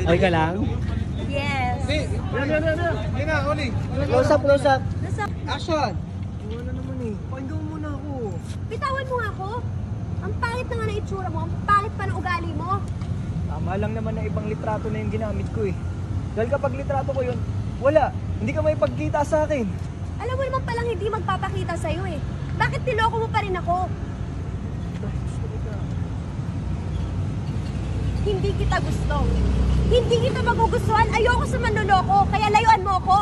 Okay ka lang? Yes. Yan na, Oli. Close up, close up. Nasa... Action! Wala naman eh. Pakinggan mo muna ako. Bitawan mo nga ako. Ang pangit na nga na itsura mo. Ang pangit pa ng ugali mo. Tama lang naman na ibang litrato na yung ginamit ko eh. Dahil kapag litrato ko yun, wala. Hindi ka may pagkita sa akin. Alam mo naman palang hindi magpapakita sa'yo eh. Bakit niloko mo pa rin ako? Hindi kita gusto. Hindi kita magugustuhan. Ayoko sa manloloko. Kaya layuan mo ako.